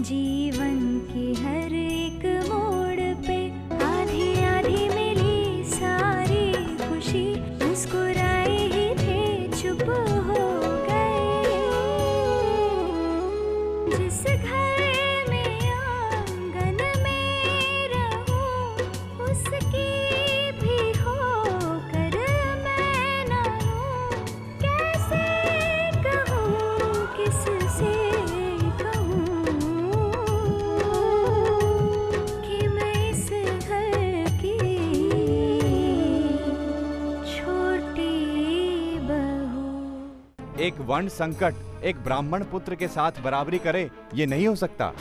जीवन की हर एक मोड़ पे आधी आधी मिली सारी खुशी, मुस्कुराए ही थे चुप हो गए। जिस घर में आंगन में रहूं उसकी भी होकर मैं ना हूं, कैसे कहूं किससे एक वर्ण संकट एक ब्राह्मण पुत्र के साथ बराबरी करे, ये नहीं हो सकता।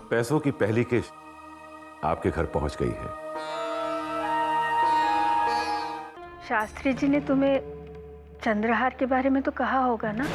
पैसों की पहली किश्त आपके घर पहुंच गई है। शास्त्री जी ने तुम्हें चंद्रहार के बारे में तो कहा होगा ना?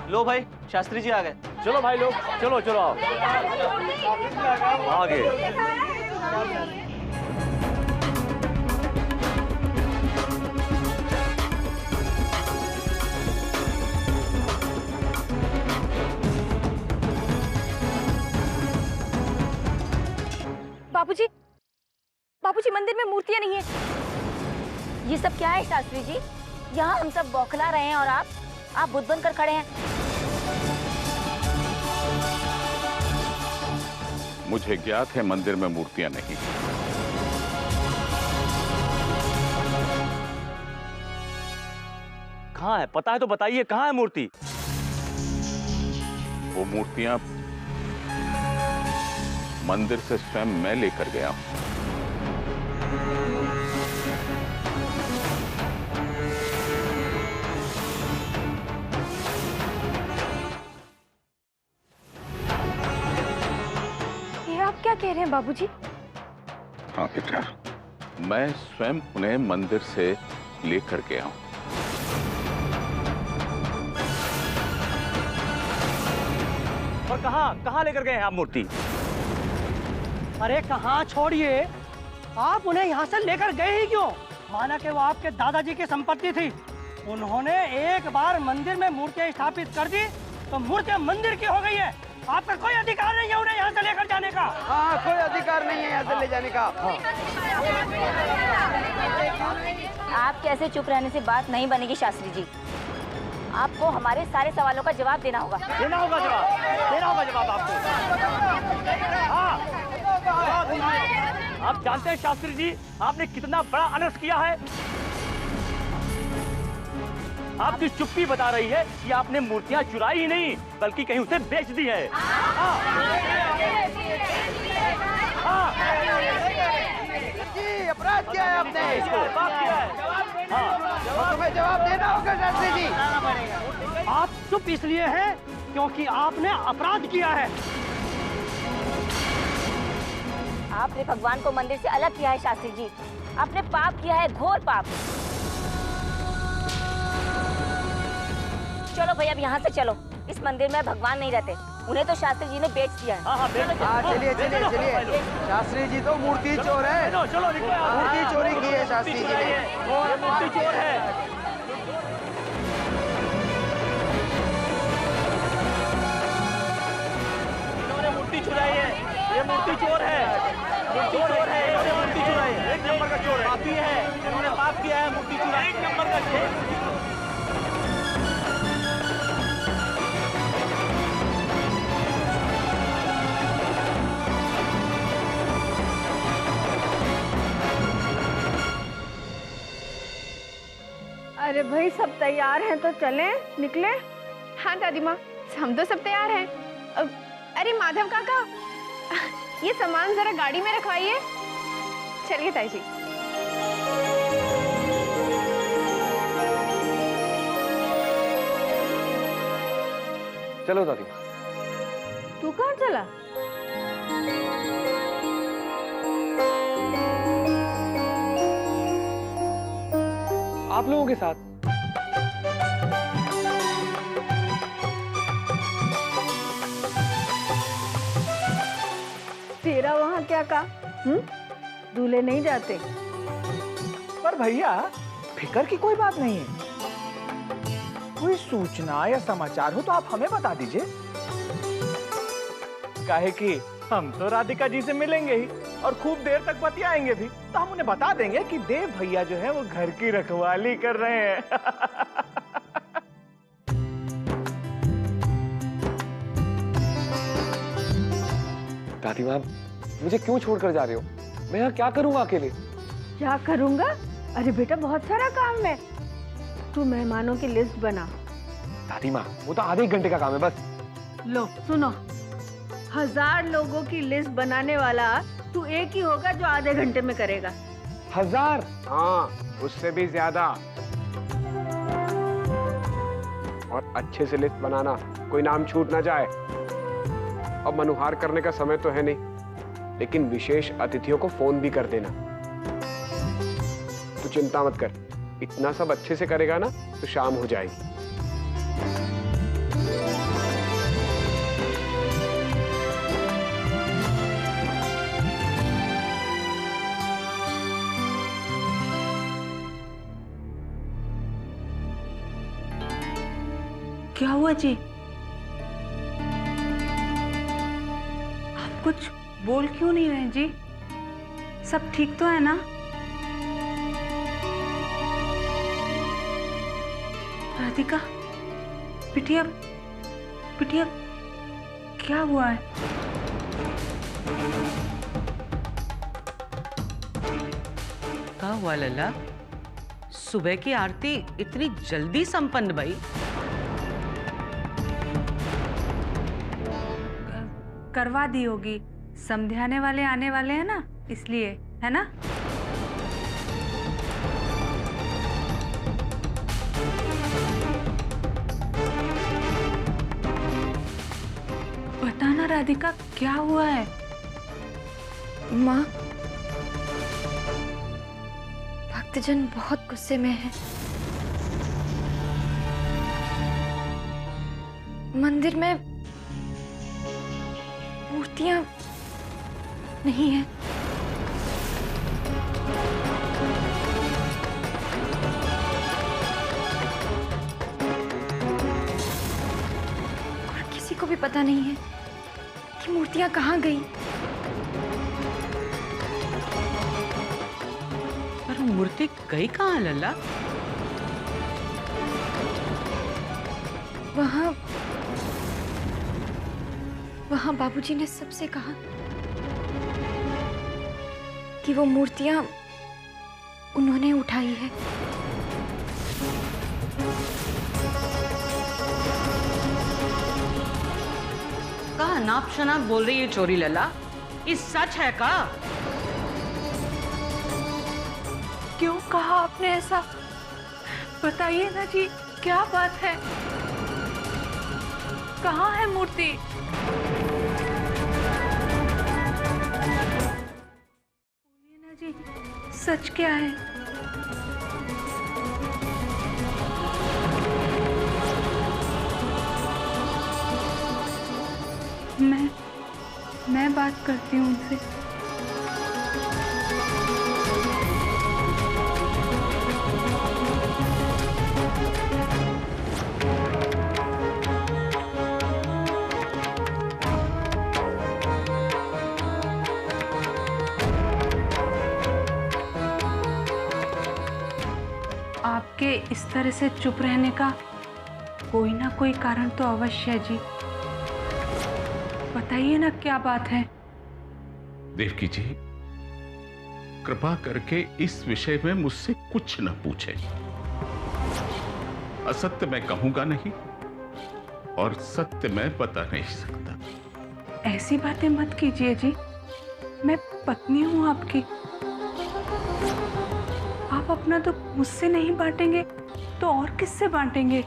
लो भाई, शास्त्री जी आ गए। चलो भाई लोग, चलो चलो आओ आगे। बाबूजी, बाबूजी मंदिर में मूर्तियां नहीं है। ये सब क्या है शास्त्री जी? यहाँ हम सब बौखला रहे हैं और आप बुद्ध बनकर खड़े हैं। मुझे ज्ञात है मंदिर में मूर्तियां नहीं। कहाँ है? पता है तो बताइए, कहाँ है मूर्ति? वो मूर्तियां मंदिर से स्वयं मैं लेकर गया हूं। आप क्या कह रहे हैं बाबूजी? हाँ बेटा, मैं स्वयं उन्हें मंदिर से लेकर गया हूं। और कहाँ लेकर गए हैं आप मूर्ति? अरे कहाँ छोड़िए, आप उन्हें यहाँ से लेकर गए ही क्यों? माना कि वो आपके दादाजी की संपत्ति थी। उन्होंने एक बार मंदिर में मूर्तियाँ स्थापित कर दी तो मूर्तियाँ मंदिर की हो गई है। आपका कोई अधिकार नहीं है उन्हें यहाँ से लेकर जाने का। हाँ, कोई अधिकार नहीं है यहाँ से ले जाने का। आप कैसे चुप रहने से बात नहीं बनेगी शास्त्री जी। आपको हमारे सारे सवालों का जवाब देना होगा। देना होगा जवाब आपको। हाँ, आप जानते हैं शास्त्री जी, आपने कितना बड़ा अनर्थ किया है। आपकी चुप्पी बता रही है कि आपने मूर्तियां चुराई ही नहीं बल्कि कहीं उसे बेच दी है। जी, अपराध किया है आपने। इसको तुम्हें जवाब देना होगा शास्त्री जी। आप चुप इसलिए हैं क्योंकि आपने अपराध किया है। आपने भगवान को मंदिर से अलग किया है शास्त्री जी। आपने पाप किया है, घोर पाप। चलो भैया अब यहाँ से चलो। इस मंदिर में भगवान नहीं रहते, उन्हें तो शास्त्री जी ने बेच दिया है। हाँ चलिए चलिए चलिए, शास्त्री जी तो मूर्ति चोर है। चलो मूर्ति चोरी की है शास्त्री जी ने। मूर्ति चोर है। इन्होंने मूर्ति चुराई है, ये मूर्ति चोर है, चोर है, इन्होंने मूर्ति चुराई है। एक नंबर का चोर है, पापी है, इन्होंने पाप किया है, मूर्ति चुराई। एक नंबर का चोर। अरे भाई सब तैयार हैं तो चलें, निकले। हाँ दादी माँ, हम तो सब तैयार हैं। अरे माधव काका, ये सामान जरा गाड़ी में रखवाइए। चलिए ताई जी। चलो दादी। तू कहाँ चला? आप लोगों के साथ। तेरा वहाँ क्या काम? दूल्हे नहीं जाते। पर भैया फिक्र की कोई बात नहीं है। कोई सूचना या समाचार हो तो आप हमें बता दीजिए। काहे कि हम तो राधिका जी से मिलेंगे ही और खूब देर तक बतियाएंगे भी, तो हम उन्हें बता देंगे कि देव भैया जो है वो घर की रखवाली कर रहे हैं। दादी माँ, मुझे क्यों छोड़कर जा रहे हो? मैं यहाँ क्या करूँगा अकेले? क्या करूँगा? अरे बेटा बहुत सारा काम है। तू मेहमानों की लिस्ट बना। दादी माँ, वो तो आधे एक घंटे का काम है बस। लो सुनो, 1000 लोगों की लिस्ट बनाने वाला तू एक ही होगा जो आधे घंटे में करेगा। 1000? हाँ, उससे भी ज्यादा। और अच्छे से लिस्ट बनाना, कोई नाम छूट ना जाए। अब मनुहार करने का समय तो है नहीं, लेकिन विशेष अतिथियों को फोन भी कर देना। तू चिंता मत कर, इतना सब अच्छे से करेगा ना तो शाम हो जाएगी। क्या हुआ जी? आप कुछ बोल क्यों नहीं रहे जी? सब ठीक तो है ना? राधिका, बिटिया, बिटिया, क्या हुआ है? क्या हुआ लल्ला? सुबह की आरती इतनी जल्दी संपन्न भई? करवा दी होगी, समझाने वाले आने वाले हैं ना, इसलिए, है ना? बताना राधिका, क्या हुआ है? माँ, भक्तजन बहुत गुस्से में है। मंदिर में मूर्तियां नहीं है। और किसी को भी पता नहीं है कि मूर्तियां कहाँ गई। पर मूर्ति गई कहाँ लल्ला? वहाँ बाबूजी ने सबसे कहा कि वो मूर्तियां उन्होंने उठाई है। कहा नाप शनाप बोल रही है चोरी लल्ला? ये सच है का? क्यों कहा आपने ऐसा? बताइए ना जी, क्या बात है? कहाँ है मूर्ति? बोलिए ना जी, सच क्या है? मैं बात करती हूँ उनसे। आपके इस तरह से चुप रहने का कोई ना कोई कारण तो अवश्य है जी। बताइए ना क्या बात है। देवकी जी, कृपा करके इस विषय में मुझसे कुछ न पूछे। असत्य मैं कहूंगा नहीं और सत्य मैं बता नहीं सकता। ऐसी बातें मत कीजिए जी, मैं पत्नी हूँ आपकी। आप अपना दुख मुझसे नहीं बांटेंगे तो और किससे बांटेंगे?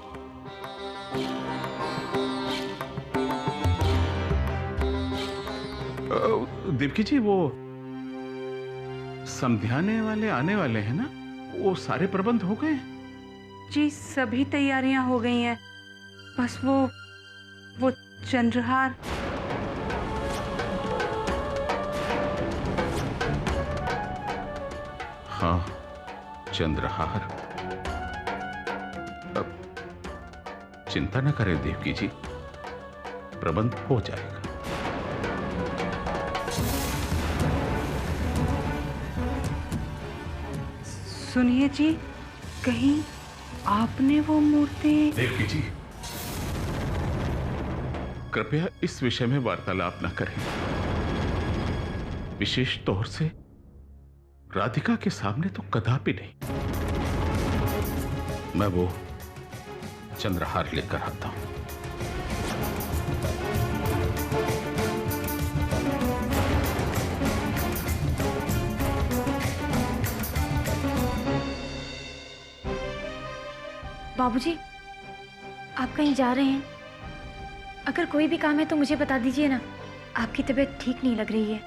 देवकी जी, वो समझाने वाले आने वाले हैं ना, वो सारे प्रबंध हो गए? जी सभी तैयारियां हो गई हैं, बस वो चंद्रहार। हाँ, चंद्रहार। अब चिंता न करें देवकी जी, प्रबंध हो जाएगा। सुनिए जी, कहीं आपने वो मूर्ति? देवकी जी, कृपया इस विषय में वार्तालाप न करें, विशेष तौर से राधिका के सामने तो कदापि नहीं। मैं वो चंद्रहार लेकर आता हूं। बाबूजी, आप कहीं जा रहे हैं? अगर कोई भी काम है तो मुझे बता दीजिए ना। आपकी तबीयत ठीक नहीं लग रही है,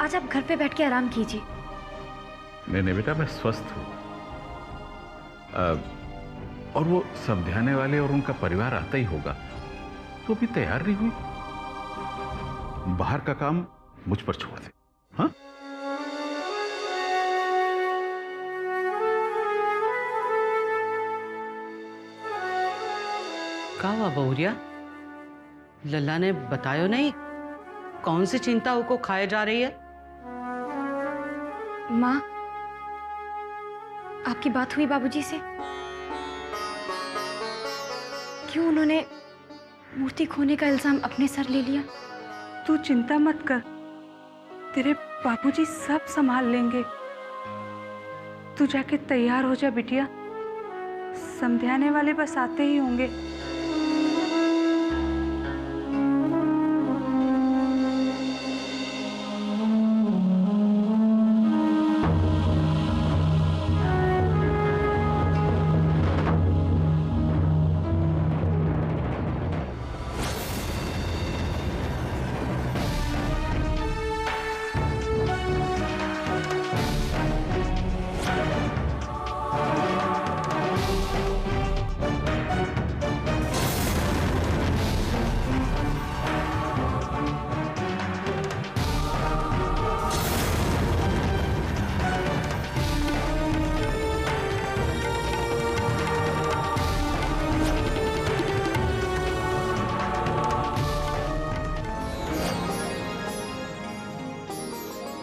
आज आप घर पे बैठ के आराम कीजिए। नहीं बेटा, मैं स्वस्थ हूं। और वो समझाने वाले और उनका परिवार आता ही होगा, तो अभी तैयार नहीं हुई। बाहर का काम मुझ पर छोड़ दे। हाँ, क्या हुआ बहुरिया? लल्ला ने बतायो नहीं? कौन सी चिंता को खाए जा रही है? माँ, आपकी बात हुई बाबूजी से? क्यों उन्होंने मूर्ति खोने का इल्जाम अपने सर ले लिया? तू चिंता मत कर, तेरे बाबूजी सब संभाल लेंगे। तू जाके तैयार हो जा बिटिया, समझाने वाले बस आते ही होंगे।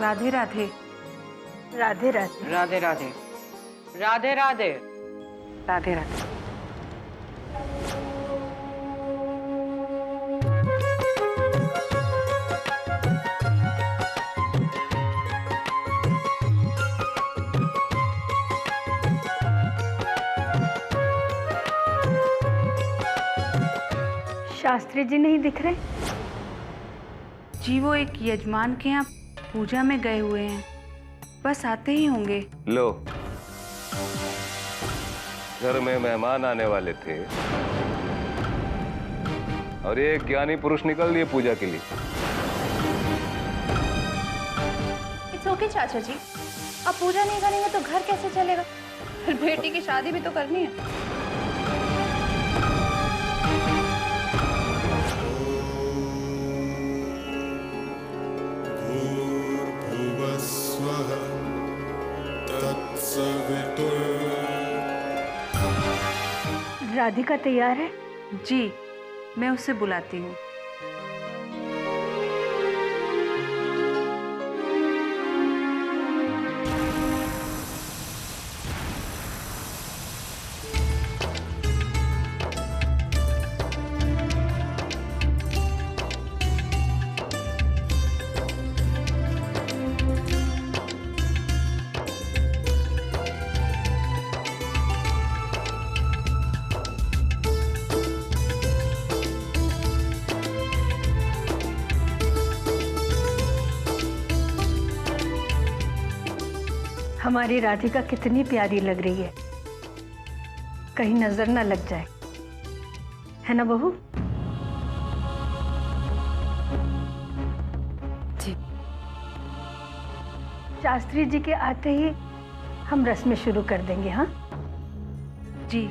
राधे राधे। राधे राधे। राधे राधे। राधे राधे। राधे राधे। शास्त्री जी नहीं दिख रहे? जी वो एक यजमान के यहाँ पूजा में गए हुए हैं, बस आते ही होंगे। लो, घर में मेहमान आने वाले थे, और ये ज्ञानी पुरुष निकल दिए पूजा के लिए। इट्स ओके चाचा जी, अब पूजा नहीं करेंगे तो घर कैसे चलेगा? फिर बेटी की शादी भी तो करनी है। राधिका तैयार है? जी, मैं उसे बुलाती हूँ। हमारी राधिका कितनी प्यारी लग रही है, कहीं नजर ना लग जाए, है ना बहू? जी। शास्त्री जी के आते ही हम रस्में शुरू कर देंगे। हाँ जी।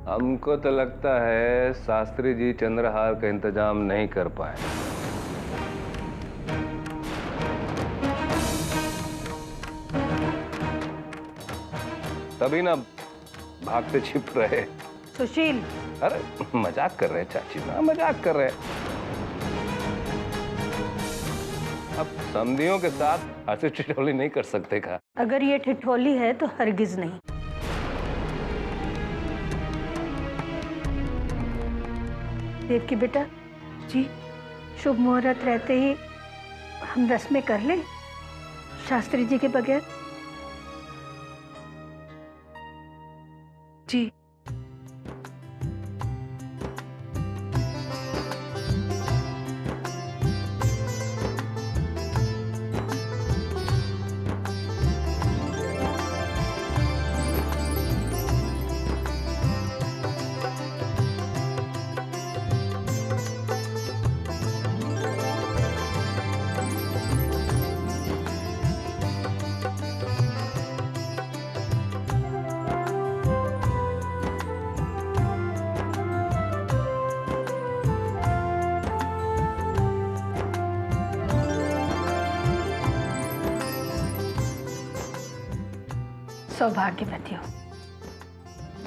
हमको तो लगता है शास्त्री जी चंद्रहार का इंतजाम नहीं कर पाए। तभी ना भागते छिप रहे। सुशील, अरे मजाक कर रहे चाची ना, मजाक कर रहे। अब समधियों के साथ ऐसे ठिठोली नहीं कर सकते का? अगर ये ठिठोली है तो हरगिज नहीं। देवकी बेटा जी, शुभ मुहूर्त रहते ही हम रस्में कर लें शास्त्री जी के बगैर। जी। सौभाग्यवती हो,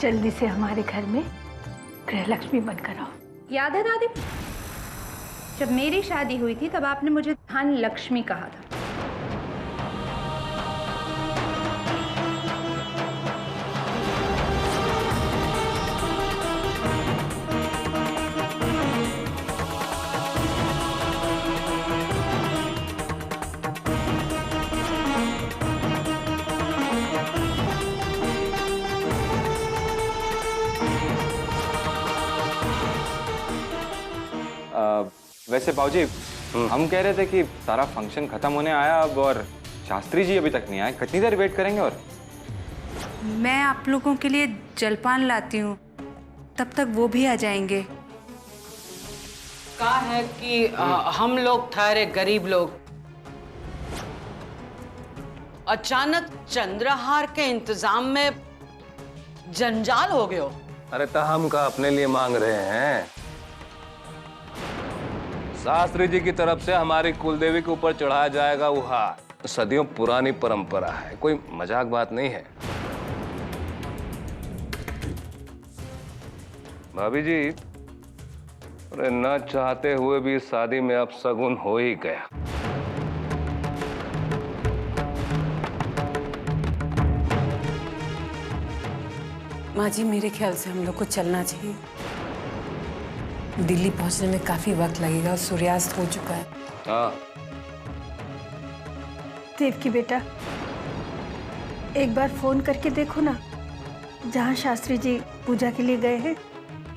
जल्दी से हमारे घर में गृहलक्ष्मी बनकर आओ। याद है दादी, जब मेरी शादी हुई थी तब आपने मुझे धन लक्ष्मी कहा था। वैसे बाबूजी, हम कह रहे थे कि सारा फंक्शन खत्म होने आया अब, और शास्त्री जी अभी तक नहीं आए। कितनी देर वेट करेंगे? और मैं आप लोगों के लिए जलपान लाती हूँ, तब तक वो भी आ जाएंगे। कहा है कि हम लोग ठहरे गरीब लोग, अचानक चंद्रहार के इंतजाम में जंजाल हो गए हो। अरे तो हम का अपने लिए मांग रहे हैं? शास्त्री जी की तरफ से हमारी कुलदेवी के ऊपर चढ़ाया जाएगा वो हार। सदियों पुरानी परंपरा है, कोई मजाक बात नहीं है। भाभी जी, अरे न चाहते हुए भी शादी में अब शगुन हो ही गया। माँ जी, मेरे ख्याल से हम लोग को चलना चाहिए। दिल्ली पहुंचने में काफी वक्त लगेगा और सूर्यास्त हो चुका है। हाँ। देवकी बेटा, एक बार फोन करके देखो ना, जहाँ शास्त्री जी पूजा के लिए गए हैं।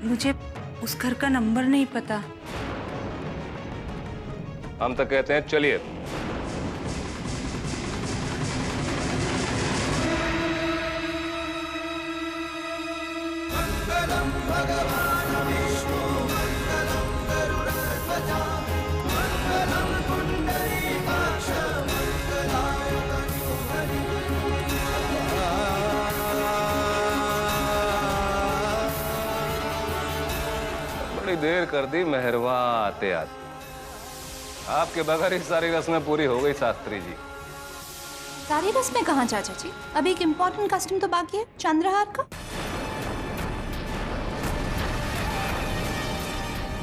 मुझे उस घर का नंबर नहीं पता। हम तो कहते हैं चलिए। बड़ी देर कर दी मेहरवा आते आते। आपके बगैर ही सारी रस्में पूरी हो गई शास्त्री जी। सारी रस्में कहाँ चाचा जी? अभी एक इम्पोर्टेंट कस्टम तो बाकी है, चंद्रहार का।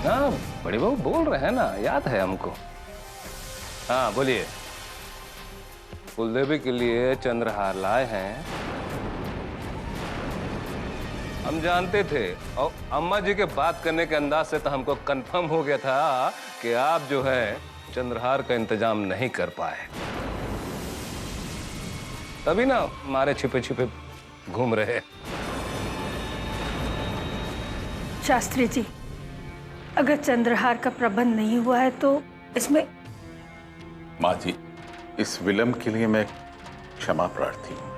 हाँ बड़ी बहू बोल रहे हैं ना, याद है हमको। हाँ बोलिए। कुलदेवी के लिए चंद्रहार लाए हैं। हम जानते थे और अम्मा जी के बात करने के अंदाज से तो हमको कंफर्म हो गया था कि आप जो है चंद्रहार का इंतजाम नहीं कर पाए, तभी ना हमारे छिपे छिपे घूम रहे। शास्त्री जी, अगर चंद्रहार का प्रबंध नहीं हुआ है तो इसमें। माँ जी, इस विलंब के लिए मैं क्षमा प्रार्थी हूँ।